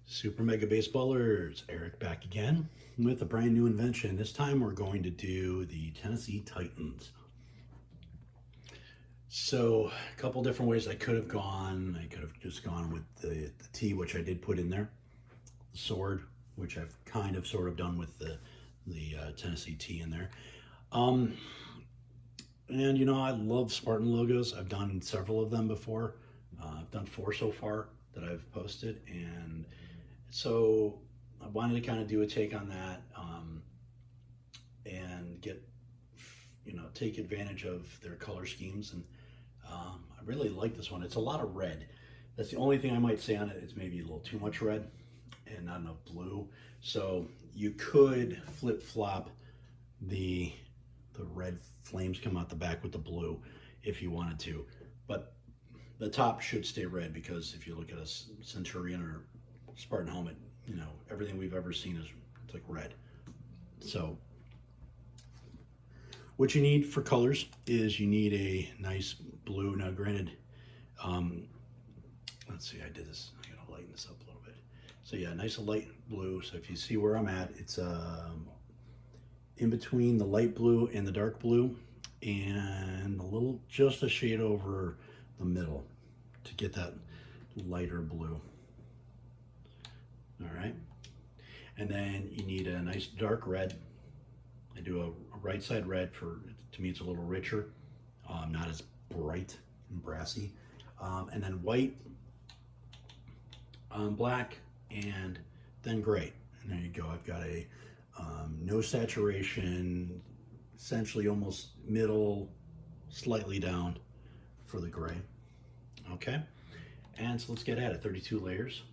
Super Mega Baseballers, Eric back again with a brand new invention. This time we're going to do the Tennessee Titans. So, a couple different ways I could have gone. I could have just gone with the T, which I did put in there, the sword, which I've kind of sort of done with the Tennessee T in there. Um, and I love Spartan logos. I've done several of them before. I've done 4 so far that I've posted, and so I wanted to kind of do a take on that, and take advantage of their color schemes. And I really like this one. It's a lot of red. That's the only thing I might say on it. It's maybe a little too much red and not enough blue. So you could flip flop the red flames come out the back with the blue if you wanted to, but the top should stay red, because if you look at a Centurion or Spartan helmet, everything we've ever seen is it's like red. So what you need for colors is you need a nice blue. Now granted, let's see, I did this, I gotta lighten this up a little bit. So yeah, nice light blue. So if you see where I'm at, it's in between the light blue and the dark blue, and just a shade over the middle to get that lighter blue. All right, and then you need a nice dark red. I do a right side red, to me it's a little richer, not as bright and brassy, and then white, black, and then gray. And there you go. I've got a no saturation, essentially almost middle, slightly down for the gray. Okay, and so let's get at it. 32 layers.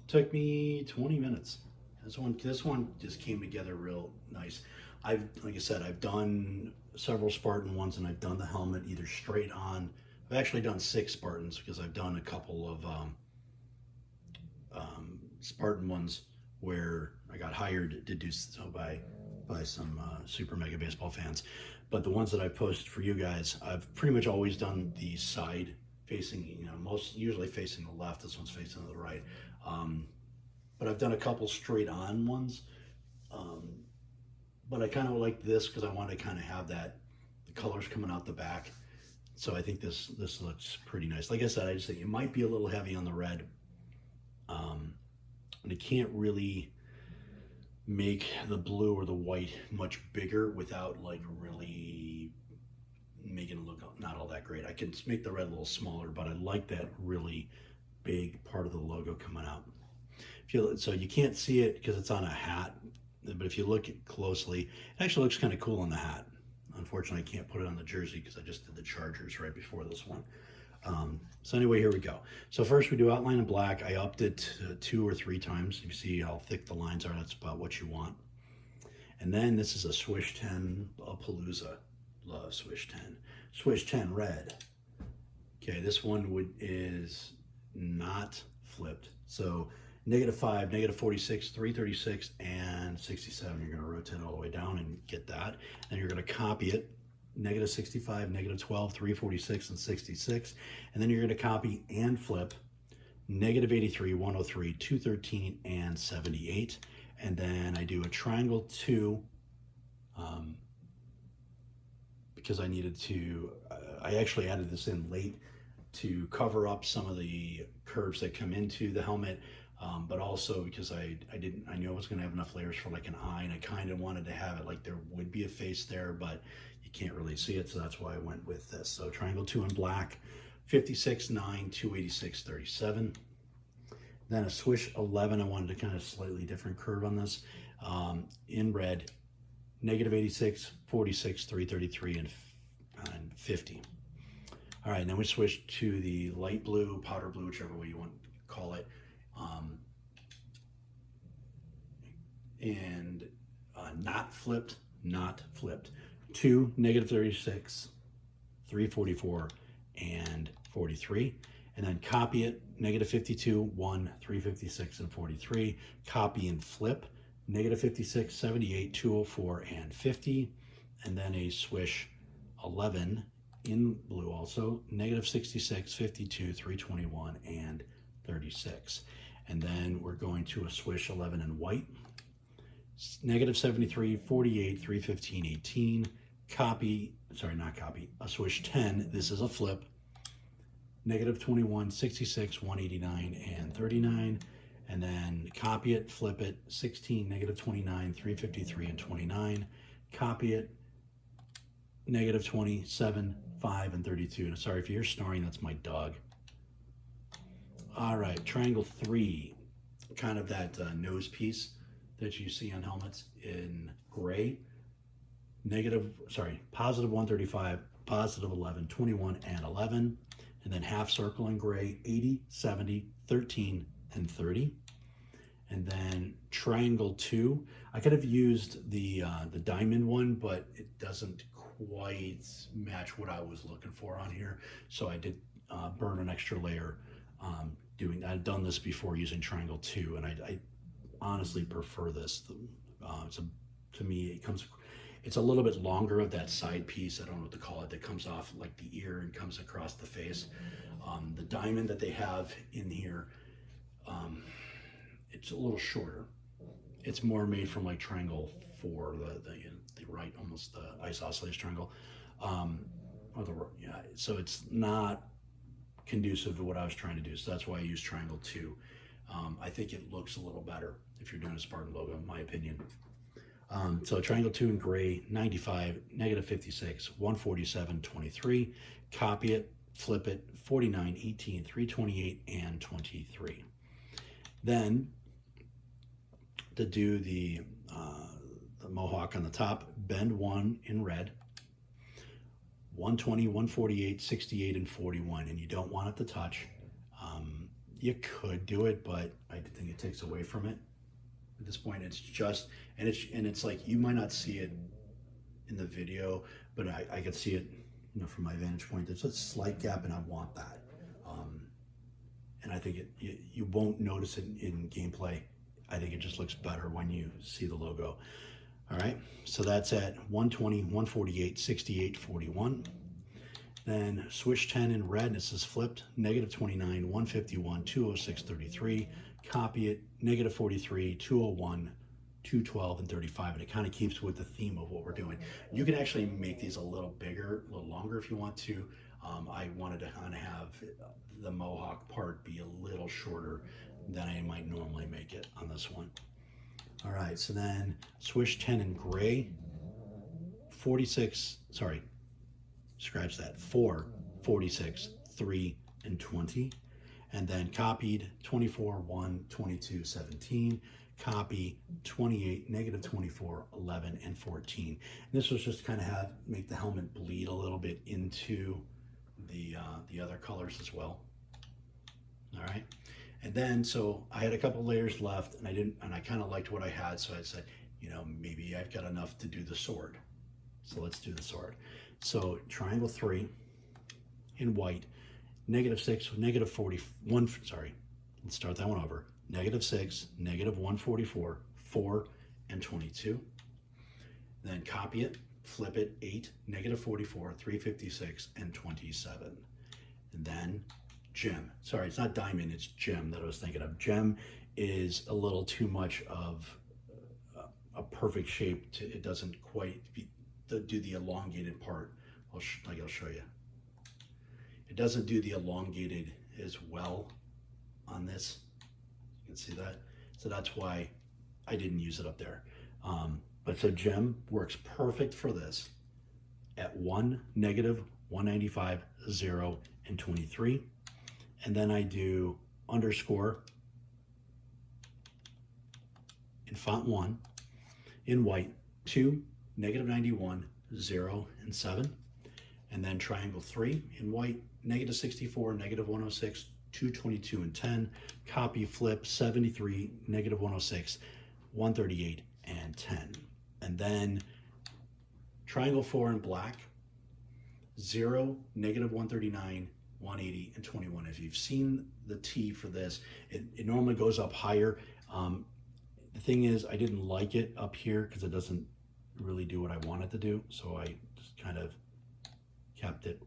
Took me 20 minutes. This one just came together real nice. Like I said, I've done several Spartan ones, and I've done the helmet either straight on. I've actually done 6 Spartans, because I've done a couple of Spartan ones where I got hired to do so by some Super Mega Baseball fans. But the ones that I've posted for you guys, I've pretty much always done the side facing, usually facing the left. This one's facing to the right. But I've done a couple straight on ones. But I kind of like this because I want to kind of have the colors coming out the back. So I think this looks pretty nice. Like I said, I just think it might be a little heavy on the red. And it can't really make the blue or the white much bigger without like really making it look not all that great. I can make the red a little smaller, but I like that really big part of the logo coming out. So you can't see it because it's on a hat, but if you look closely, it actually looks kind of cool on the hat. Unfortunately, I can't put it on the jersey because I just did the Chargers right before this one. So anyway, here we go. So first we do outline in black. I upped it 2 or 3 times. You see how thick the lines are. That's about what you want. And then this is a Swish 10 Palooza. Love Swish 10. Swish 10 red. Okay, this one is not flipped. So -5, -46, 336, and 67. You're going to rotate it all the way down and get that. And you're going to copy it. -65, -12, 346, and 66. And then you're going to copy and flip -83, 103, 213, and 78. And then I do a triangle 2, because I needed to, I actually added this in late to cover up some of the curves that come into the helmet. But also because I knew I was going to have enough layers for like an eye, and I kind of wanted to have it like there would be a face there, but you can't really see it, so that's why I went with this. So triangle 2 in black, 56, 9, 286, 37. Then a Swish 11, I wanted a kind of slightly different curve on this, in red, -86, 46, 333, and 50. All right, then we switch to the light blue, powder blue, whichever way you want to call it. And not flipped. 2, -36, 344, and 43. And then copy it, -52, 1, 356, and 43. Copy and flip, -56, 78, 204, and 50. And then a Swish 11 in blue also, -66, 52, 321, and 36. And then we're going to a swish 11 in white, negative 73, 48, 315, 18, copy, sorry, not copy, a swish 10, this is a flip, negative 21, 66, 189, and 39, and then copy it, flip it, 16, negative 29, 353, and 29, copy it, negative 27, 5, and 32. And sorry if you're snoring, that's my dog. All right, triangle 3, kind of that nose piece that you see on helmets in gray, positive 135, positive 11, 21, and 11, and then half circle in gray, 80, 70, 13, and 30. And then triangle 2, I could have used the diamond one, but it doesn't quite match what I was looking for on here. So I did burn an extra layer I've done this before using triangle 2, and I honestly prefer this. To me, it's a little bit longer of that side piece. I don't know what to call it, that comes off like the ear and comes across the face. The diamond that they have in here, it's a little shorter. It's more made from like triangle 4, the right, almost the isosceles triangle. So it's not conducive to what I was trying to do. So that's why I use triangle 2. I think it looks a little better if you're doing a Spartan logo, in my opinion. So triangle 2 in gray, 95, negative 56, 147, 23. Copy it, flip it, 49, 18, 328, and 23. Then to do the mohawk on the top, bend 1 in red, 120, 148, 68, and 41, and you don't want it to touch. You could do it, but I think it takes away from it. At this point, it's just, and it's like, you might not see it in the video, but I could see it, from my vantage point. There's a slight gap, and I want that. And I think you won't notice it in gameplay. I think it just looks better when you see the logo. All right, so that's at 120, 148, 68, 41. Then swish 10 in red, and this is flipped, negative 29, 151, 206, 33. Copy it, negative 43, 201, 212, and 35, and it kind of keeps with the theme of what we're doing. You can actually make these a little bigger, a little longer if you want to. I wanted to kind of have the mohawk part be a little shorter than I might normally make it on this one. All right, so then swish 10 in gray, 46, sorry, scratch that, 4, 46, 3, and 20. And then copied 24, 1, 22, 17. Copy 28, negative 24, 11, and 14. And this was just kind of make the helmet bleed a little bit into the other colors as well. All right. And then, so I had a couple layers left, and I kind of liked what I had, so I said, maybe I've got enough to do the sword. So let's do the sword. So triangle 3 in white, negative 6, negative 41, sorry, let's start that one over. Negative 6, negative 144, 4, and 22. Then copy it, flip it, 8, negative 44, 356, and 27. And then gem. Sorry, it's not diamond, it's gem that I was thinking of. Gem is a little too much of a perfect shape. It doesn't quite do the elongated part. I'll show you. It doesn't do the elongated as well on this. You can see that. So that's why I didn't use it up there. But so gem works perfect for this at 1, negative, 195, 0, and 23. And then I do underscore in font 1, in white, 2, negative 91, 0, and 7. And then triangle 3 in white, negative 64, negative 106, 222, and 10. Copy, flip, 73, negative 106, 138, and 10. And then triangle 4 in black, 0, negative 139, 180, and 21. If you've seen the T for this, it normally goes up higher. The thing is, I didn't like it up here because it doesn't really do what I want it to do. So I just kind of kept it,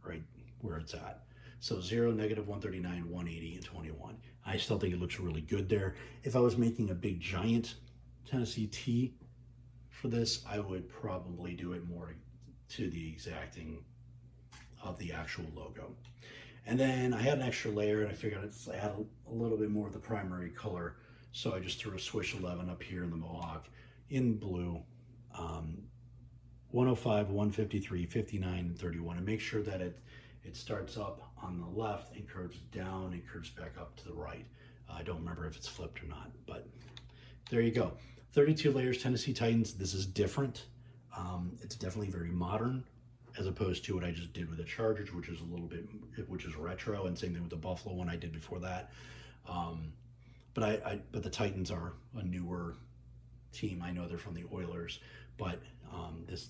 right where it's at. So 0, negative 139, 180, and 21. I I still think it looks really good there. If I was making a big giant Tennessee T for this, I would probably do it more to the exacting of the actual logo. And then I had an extra layer, and I figured I'd add a little bit more of the primary color. So I just threw a Swish 11 up here in the Mohawk in blue, 105, 153, 59, and 31. And make sure that it starts up on the left and curves down and curves back up to the right. I don't remember if it's flipped or not, but there you go. 32 layers Tennessee Titans. This is different. It's definitely very modern, as opposed to what I just did with the Chargers, which is a little bit, which is retro, and same thing with the Buffalo one I did before that. But the Titans are a newer team. I know they're from the Oilers, but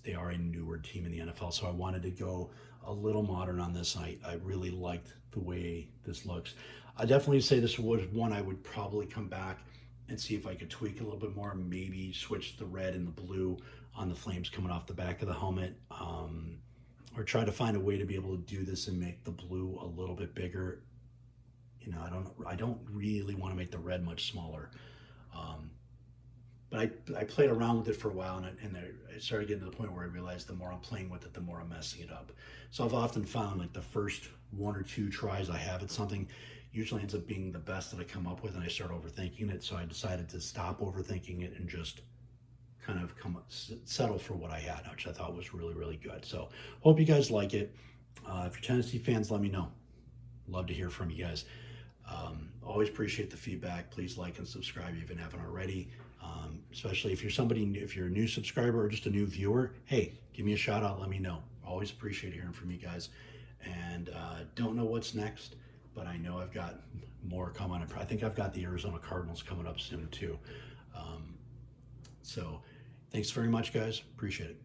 they are a newer team in the NFL. So I wanted to go a little modern on this. I really liked the way this looks. I definitely say this was one I would probably come back and see if I could tweak a little bit more. Maybe switch the red and the blue on the flames coming off the back of the helmet. Or try to find a way to be able to do this and make the blue a little bit bigger. You know, I don't really want to make the red much smaller. But I played around with it for a while, and I started getting to the point where I realized the more I'm playing with it, the more I'm messing it up. So I've often found like the first one or two tries I have at something usually ends up being the best that I come up with, and I start overthinking it. So I decided to stop overthinking it and just kind of settle for what I had, which I thought was really, really good. So hope you guys like it. If you're Tennessee fans, let me know. Love to hear from you guys. Always appreciate the feedback. Please like and subscribe if you haven't already. Especially if you're if you're a new subscriber or just a new viewer, hey, give me a shout out. Let me know. Always appreciate hearing from you guys. And don't know what's next, but I know I've got more coming. I think I've got the Arizona Cardinals coming up soon too. So thanks very much, guys. Appreciate it.